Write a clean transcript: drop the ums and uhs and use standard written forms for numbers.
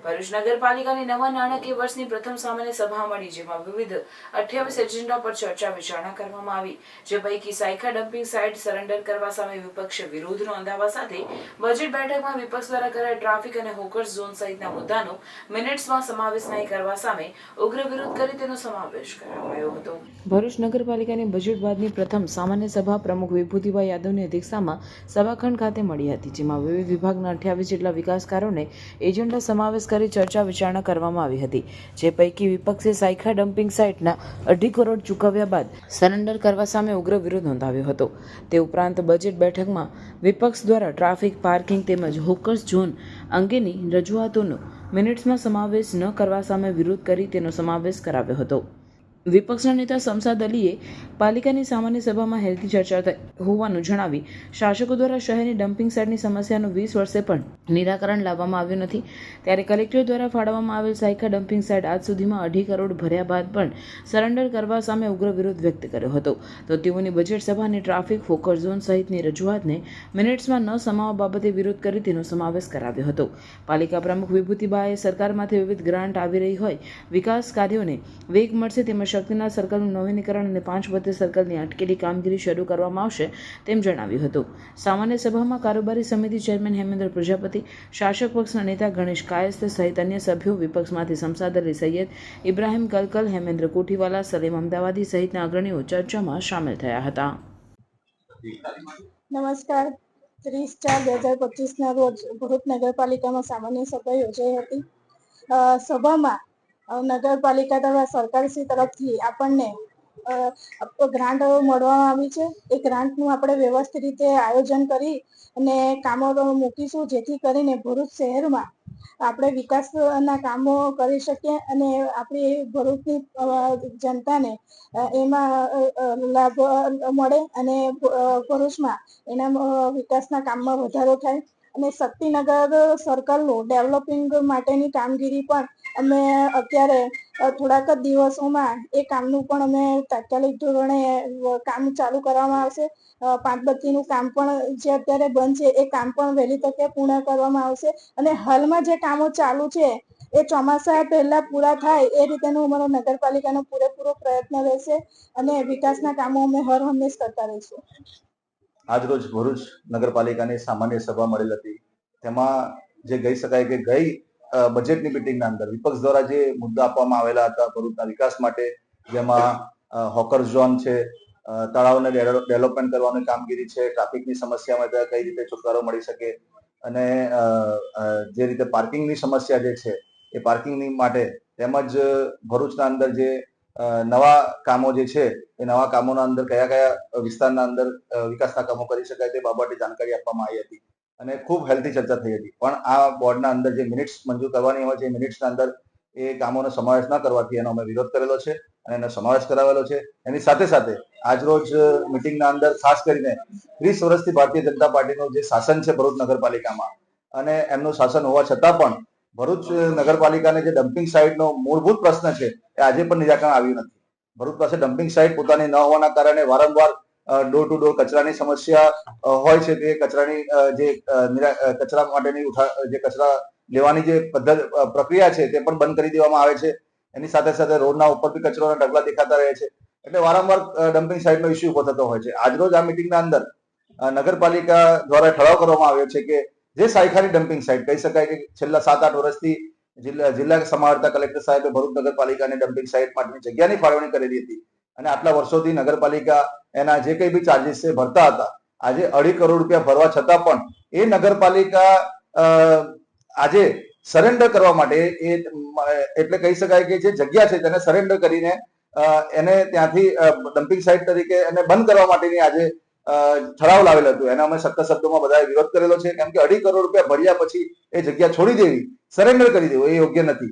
ભરૂચ નગરપાલિકાની નવા નાણાકીય વર્ષની પ્રથમ સામાન્ય સભા મળી, જેમાં વિવિધ 28 એજન્ડા પર ચર્ચા વિચારણા કરવામાં આવી, જે પૈકી સાયખા ડમ્પિંગ સાઇટ સરેન્ડર કરવા સામે વિપક્ષે વિરોધ નોંધાવવા સાથે બજેટ બેઠકમાં વિપક્ષ દ્વારા કરાયેલ ટ્રાફિક અને હોકર્સ ઝોન સહિતના મુદ્દાનો મિનિટ્સમાં સમાવેશ નહીં કરવા સામે ઉગ્ર વિરોધ કરી તેનો સમાવેશ કરાયો હતો। ભરૂચ નગરપાલિકાની બજેટ બાદની પ્રથમ સામાન્ય સભા પ્રમુખ વિભૂતિભાઈ યાદવની અધ્યક્ષતામાં સભાખંડ ખાતે મળી હતી, જેમાં વિવિધ વિભાગના 28 જેટલા વિકાસકારોને એજન્ડા સમાવેશ કરી ચર્ચા વિચારણા કરવામાં આવી હતી, જે પૈકી વિપક્ષે સાયખા ડમ્પિંગ સાઇટના 2.5 કરોડ ચૂકવ્યા બાદ સરેન્ડર કરવા સામે ઉગ્ર વિરોધ નોંધાવ્યો હતો। તે ઉપરાંત બજેટ બેઠકમાં વિપક્ષ દ્વારા ટ્રાફિક, પાર્કિંગ તેમજ હોકર્સ ઝોન અંગેની રજૂઆતોનો મિનિટ્સમાં સમાવેશ ન કરવા સામે વિરોધ કરી તેનો સમાવેશ કરાવ્યો હતો। વિપક્ષના નેતા શમસાદ અલીએ પાલિકાની સામાન્ય સભામાં હેલ્ધી ચર્ચા થઈ હોવાનું જણાવી શાસકો દ્વારા શહેરની ડમ્પિંગ સાઇટની સમસ્યાનું 20 વર્ષે પણ નિરાકરણ લાવવામાં આવ્યું નથી, ત્યારે કલેક્ટર દ્વારા ફાળવવામાં આવેલ સાયખા ડમ્પિંગ સાઇટ આજ સુધીમાં 2.5 કરોડ ભર્યા બાદ પણ સરેન્ડર કરવા સામે ઉગ્ર વિરોધ વ્યક્ત કર્યો હતો। તો તેઓની બજેટ સભાની ટ્રાફિક, ફોકર ઝોન સહિતની રજૂઆતને મિનિટ્સમાં ન સમાવવા બાબતે વિરોધ કરી તેનો સમાવેશ કરાવ્યો હતો। પાલિકા પ્રમુખ વિભૂતિબાએ સરકારમાંથી વિવિધ ગ્રાન્ટ આવી રહી હોય, વિકાસ કાર્યોને વેગ મળશે તેમજ શક્તિનાથ સર્કલનું નવીનીકરણ અને 532 સર્કલની અટકેલી કામગીરી શરૂ કરવામાં આવશે તેમ જણાવ્યું હતું। સામાન્ય સભામાં કારોબારી સમિતિ ચેરમેન હેમેન્દ્ર પ્રજાપતિ, શાસક પક્ષના નેતા ગણેશ કાયસ્થ સહિત અન્ય સભ્યો, વિપક્ષમાંથી શમસાદ અલી સૈયદ, ઇબ્રાહિમ કલકલ, હેમેન્દ્ર કોઠીવાલા, સલીમ અમદાવાદી સહિતના અગ્રણીઓ ચર્ચામાં સામેલ થયા હતા। નમસ્કાર। 30/4/2025 રોજ ભરૂચ નગરપાલિકામાં સામાન્ય સભા યોજાઈ હતી। સભામાં નગરપાલિકા દ્વારા સરકારશ્રી તરફથી આપણને ગ્રાન્ટ મળવામાં આવી છે। એ ગ્રાન્ટનું આપણે વ્યવસ્થિત રીતે આયોજન કરી અને કામો મૂકીશું, જેથી કરીને ભરૂચ શહેરમાં આપણે વિકાસના કામો કરી શકીએ અને આપણી ભરૂચની જનતાને એમાં લાભ મળે અને ભરૂચમાં એના વિકાસના કામમાં વધારો થાય અને શક્તિનગર સર્કલનું ડેવલપિંગ માટેની કામગીરી પણ અમે અત્યારે થોડાક જ દિવસોમાં એ કામનું પણ અમે તાત્કાલિક ધોરણે કામ ચાલુ કરવામાં આવશે। 532નું કામ પણ જે અત્યારે બંધ છે એ કામ પણ વહેલી તકે પૂર્ણ કરવામાં આવશે અને હાલમાં જે કામો ચાલુ છે એ ચોમાસા પહેલા પૂરા થાય એ રીતેનો અમારો નગરપાલિકાનો પૂરેપૂરો પ્રયત્ન રહેશે અને વિકાસના કામો અમે હર હંમેશ કરતા રહીશું। આજરોજ ભરૂચ નગરપાલિકાની સામાન્ય સભા મળેલ હતી, તેમાં જે કહી શકાય કે ગઈ બજેટની મિટિંગના અંદર વિપક્ષ દ્વારા જે મુદ્દા આપવામાં આવેલા હતા ભરૂચના વિકાસ માટે, જેમાં હોકર ઝોન છે, તળાવને ડેવલપમેન્ટ કરવાની કામગીરી છે, ટ્રાફિકની સમસ્યામાં કઈ રીતે છુટકારો મળી શકે અને જે રીતે પાર્કિંગની સમસ્યા જે છે એ પાર્કિંગની માટે તેમજ ભરૂચના અંદર જે નવા કામો જે છે એ નવા કામોના અંદર કયા કયા વિસ્તારના અંદર વિકાસના કામો કરી શકાય તે બાબતે જાણકારી આપવામાં આવી હતી અને ખૂબ હેલ્ધી ચર્ચા થઈ હતી। પણ આ બોર્ડના અંદર જે મિનિટ્સ મંજૂર કરવાની હોય છે એ મિનિટ્સના અંદર એ કામોનો સમાવેશ ન કરવાથી એનો અમે વિરોધ કરેલો છે અને એનો સમાવેશ કરાવેલો છે। એની સાથે સાથે આજરોજ મિટિંગના અંદર ખાસ કરીને 30 વર્ષથી ભારતીય જનતા પાર્ટીનું જે શાસન છે ભરૂચ નગરપાલિકામાં અને એમનું શાસન હોવા છતાં પણ ભરૂચ નગરપાલિકાને જે ડમ્પિંગ સાઇટનો મૂળભૂત પ્રશ્ન છે એ આજે પણ નિરાકરણ આવ્યું નથી। ભરૂચ પાસે ડમ્પિંગ સાઇટ પોતાની ન હોવાના કારણે વારંવાર ડોર ટુ ડોર કચરાની સમસ્યા હોય છે, તે કચરાની જે કચરા માટેની જે કચરા લેવાની જે પ્રક્રિયા છે તે પણ બંધ કરી દેવામાં આવે છે। એની સાથે સાથે રોડના ઉપર બી કચરાના ઢગલા દેખાતા રહે છે, એટલે વારંવાર ડમ્પિંગ સાઇટનો ઇસ્યુ ઉભો થતો હોય છે। આજરોજ આ મિટિંગના અંદર નગરપાલિકા દ્વારા ઠરાવ કરવામાં આવ્યો છે કે જે સાયખાની ડમ્પિંગ સાઇટ કહી શકાય કે છેલ્લા 7-8 વર્ષથી જિલ્લા સમાહર્તા કલેક્ટર સાહેબે ભરૂચ નગરપાલિકાની ડમ્પિંગ સાઇટ માટેની જગ્યાની ફાળવણી કરેલી હતી અને આટલા વર્ષોથી નગરપાલિકા એના જે કંઈ બી ચાર્જીસ છે ભરતા હતા। આજે 2.5 કરોડ રૂપિયા ભરવા છતાં પણ એ નગરપાલિકા આજે સરેન્ડર કરવા માટે એટલે કહી શકાય કે જે જગ્યા છે તેને સરેન્ડર કરીને એને ત્યાંથી ડમ્પિંગ સાઇટ તરીકે એને બંધ કરવા માટેની આજે ઠરાવ લાવેલ હતું। એને અમે સખ્ત શબ્દોમાં બધાએ વિરોધ કરેલો છે, કેમ કે 2.5 કરોડ રૂપિયા ભર્યા પછી એ જગ્યા છોડી દેવી, સરેન્ડર કરી દેવું એ યોગ્ય નથી।